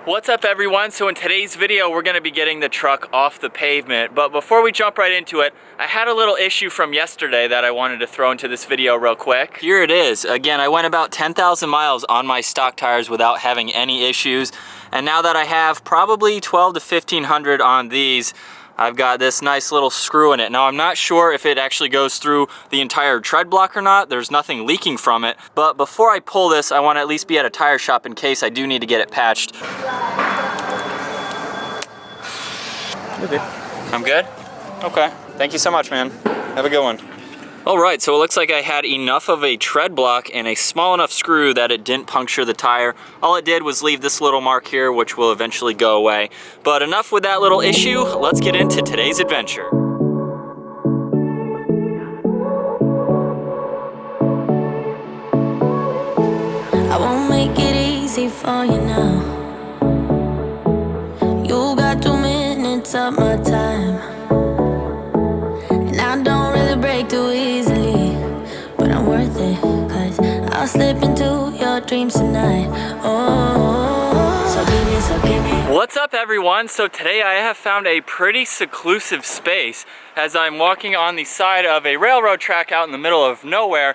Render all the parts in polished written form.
What's up everyone? So in today's video we're going to be getting the truck off the pavement, but before we jump right into it, I had a little issue from yesterday that I wanted to throw into this video real quick. Here it is. Again, I went about 10,000 miles on my stock tires without having any issues, and now that I have probably 12 to 1500 on these, I've got this nice little screw in it. Now I'm not sure if it actually goes through the entire tread block or not. There's nothing leaking from it, but before I pull this, I want to at least be at a tire shop in case I do need to get it patched. Okay. I'm good? Okay. Thank you so much, man. Have a good one. Alright, so it looks like I had enough of a tread block and a small enough screw that it didn't puncture the tire. All it did was leave this little mark here, which will eventually go away. But enough with that little issue, let's get into today's adventure. I won't make it easy for you now. You got 2 minutes of my time, and I don't really break too easily, but I'm worth it, 'cause I'll slip into your dreams tonight. Oh, so give me. What's up everyone? So today I have found a pretty seclusive space as I'm walking on the side of a railroad track out in the middle of nowhere.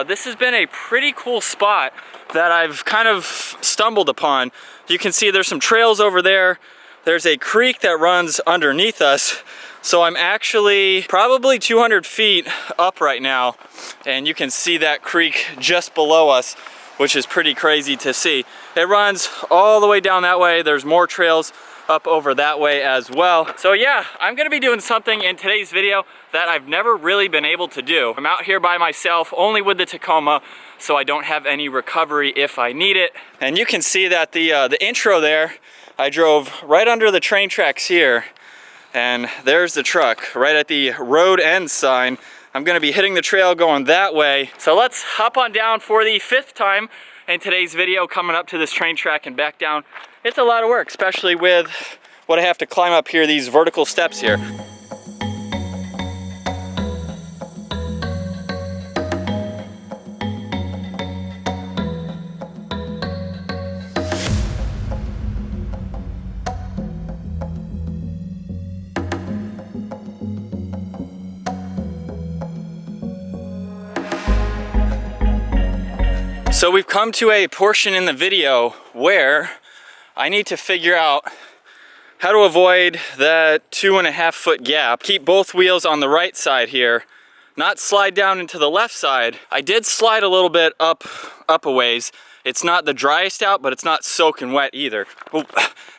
This has been a pretty cool spot that I've kind of stumbled upon. You can see there's some trails over there. There's a creek that runs underneath us. So I'm actually probably 200 feet up right now, and you can see that creek just below us, which is pretty crazy to see. It runs all the way down that way. There's more trails up over that way as well. So yeah, I'm gonna be doing something in today's video that I've never really been able to do. I'm out here by myself, only with the Tacoma, so I don't have any recovery if I need it. And you can see that the intro there, I drove right under the train tracks here, and there's the truck right at the road end sign. I'm gonna be hitting the trail going that way. So let's hop on down for the 5th time in today's video, coming up to this train track and back down. It's a lot of work, especially with what I have to climb up here, these vertical steps here. So we've come to a portion in the video where I need to figure out how to avoid that 2.5 foot gap. Keep both wheels on the right side here, not slide down into the left side. I did slide a little bit up a ways. It's not the driest out, but it's not soaking wet either. Oop,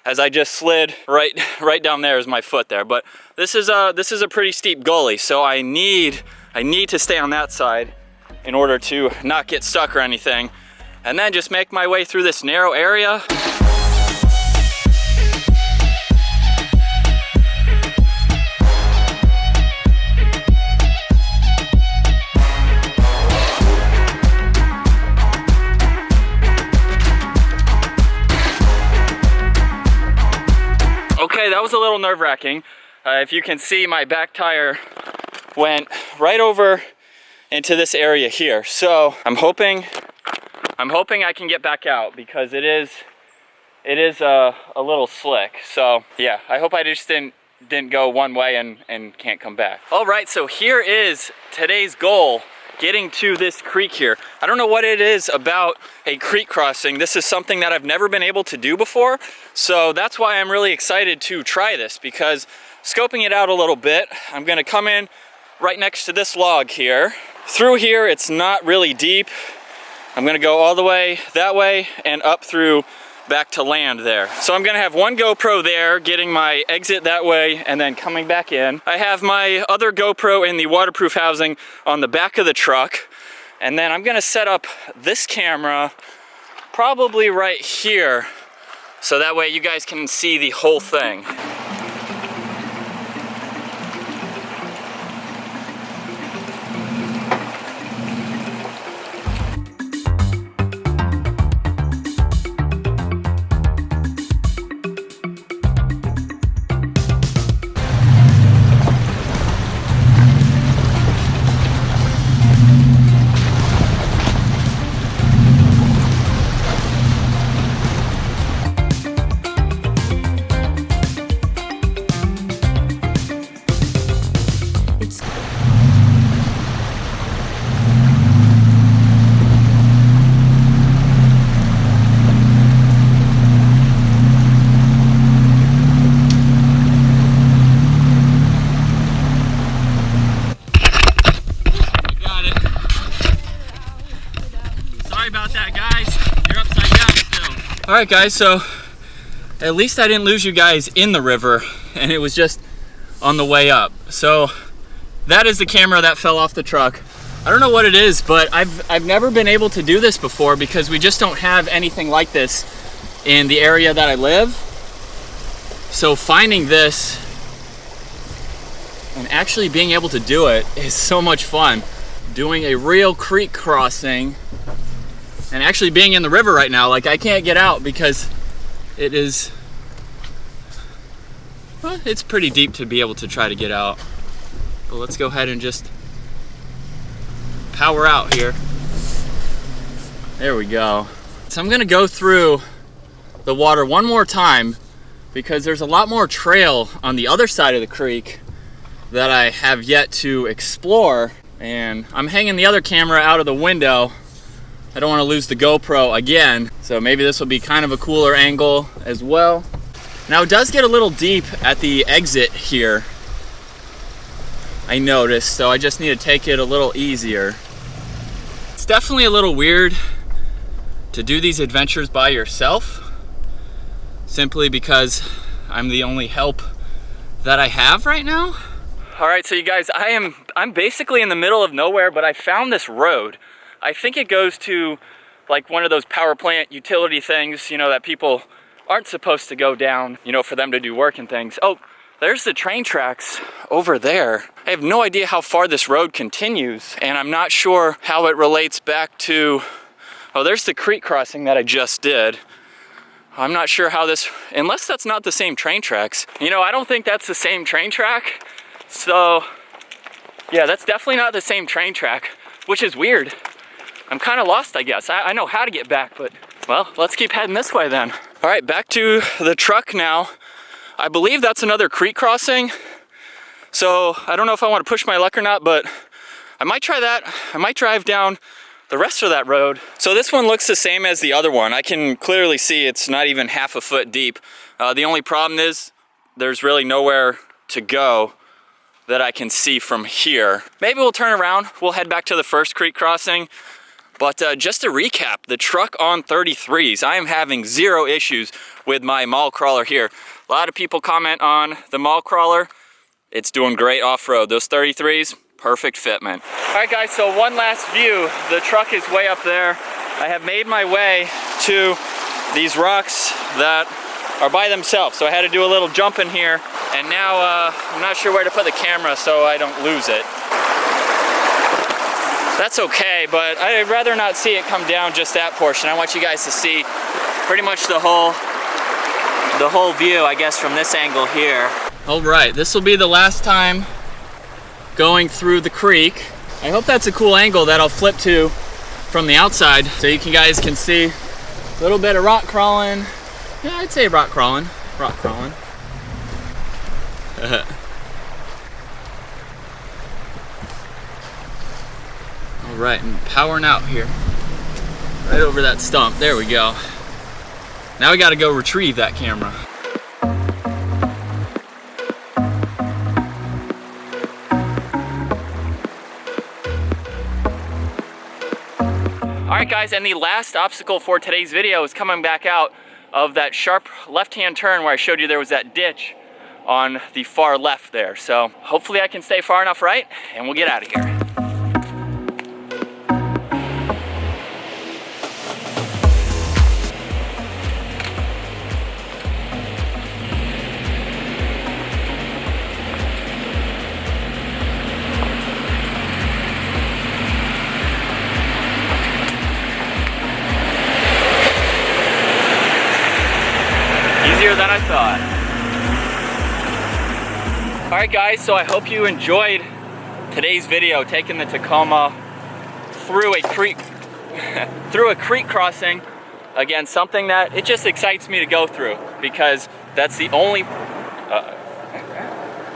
as I just slid right down there is my foot there. But this is a pretty steep gully, so I need to stay on that side in order to not get stuck or anything, and then just make my way through this narrow area. Okay, that was a little nerve-wracking. If you can see, my back tire went right over into this area here. So I'm hoping I can get back out, because it is a little slick. So yeah, I hope I just didn't go one way and can't come back. All right, so here is today's goal, getting to this creek here. I don't know what it is about a creek crossing. This is something that I've never been able to do before. So that's why I'm really excited to try this, because scoping it out a little bit, I'm gonna come in right next to this log here. Through here, it's not really deep. I'm gonna go all the way that way and up through back to land there. So I'm gonna have one GoPro there, getting my exit that way, and then coming back in. I have my other GoPro in the waterproof housing on the back of the truck. And then I'm gonna set up this camera probably right here, so that way you guys can see the whole thing. All right, guys, so at least I didn't lose you guys in the river, and it was just on the way up. So that is the camera that fell off the truck. I don't know what it is, but I've never been able to do this before because we just don't have anything like this in the area that I live. So finding this and actually being able to do it is so much fun. Doing a real creek crossing and actually being in the river right now. Like, I can't get out because it is, well, it's pretty deep to be able to try to get out. But let's go ahead and just power out here. There we go. So I'm gonna go through the water one more time because there's a lot more trail on the other side of the creek that I have yet to explore. And I'm hanging the other camera out of the window. I don't want to lose the GoPro again, so maybe this will be kind of a cooler angle as well. Now it does get a little deep at the exit here, I noticed, so I just need to take it a little easier. It's definitely a little weird to do these adventures by yourself, simply because I'm the only help that I have right now. All right, so you guys, I'm basically in the middle of nowhere, but I found this road. I think it goes to like one of those power plant utility things, you know, that people aren't supposed to go down, you know, for them to do work and things. Oh, there's the train tracks over there. I have no idea how far this road continues, and I'm not sure how it relates back to, oh, there's the creek crossing that I just did. I'm not sure how this, unless that's not the same train tracks. You know, I don't think that's the same train track. So, yeah, that's definitely not the same train track, which is weird. I'm kind of lost, I guess. I know how to get back, but, well, let's keep heading this way then. All right, back to the truck now. I believe that's another creek crossing. So I don't know if I want to push my luck or not, but I might try that. I might drive down the rest of that road. So this one looks the same as the other one. I can clearly see it's not even half a foot deep. The only problem is there's really nowhere to go that I can see from here. Maybe we'll turn around. We'll head back to the first creek crossing. But just to recap, the truck on 33s, I am having zero issues with my mall crawler here. A lot of people comment on the mall crawler. It's doing great off-road. Those 33s, perfect fit, man. All right, guys, so one last view. The truck is way up there. I have made my way to these rocks that are by themselves. So I had to do a little jump in here. And now I'm not sure where to put the camera so I don't lose it. That's okay, but I'd rather not see it come down just that portion. I want you guys to see pretty much the whole view, I guess, from this angle here. All right, this will be the last time going through the creek. I hope that's a cool angle that I'll flip to from the outside so you guys can see a little bit of rock crawling. Yeah, I'd say rock crawling. Rock crawling. All right, and powering out here. Right over that stump. There we go. Now we gotta go retrieve that camera. All right, guys, and the last obstacle for today's video is coming back out of that sharp left-hand turn where I showed you there was that ditch on the far left there. So hopefully I can stay far enough right, and we'll get out of here. Easier than I thought. All right, guys, so I hope you enjoyed today's video, taking the Tacoma through a creek crossing. Again, something that it just excites me to go through because that's the only, all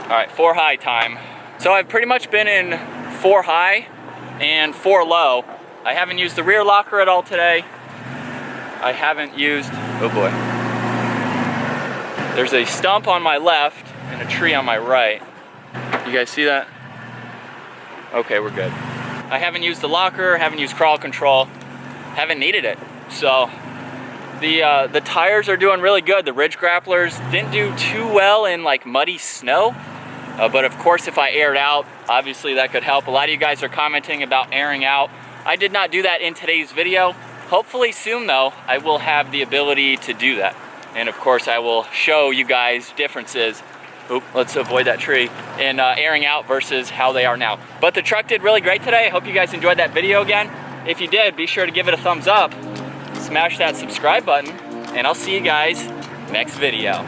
right, 4 high time. So I've pretty much been in 4 high and 4 low. I haven't used the rear locker at all today. I haven't used, oh boy. There's a stump on my left and a tree on my right. You guys see that? Okay, we're good. I haven't used the locker, haven't used crawl control, haven't needed it. So The tires are doing really good. The ridge grapplers didn't do too well in like muddy snow, but of course if I aired out, obviously that could help. A lot of you guys are commenting about airing out. I did not do that in today's video. Hopefully soon though, I will have the ability to do that. And of course I will show you guys differences. Oop, let's avoid that tree. In airing out versus how they are now. But the truck did really great today. I hope you guys enjoyed that video again. If you did, be sure to give it a thumbs up. Smash that subscribe button. And I'll see you guys next video.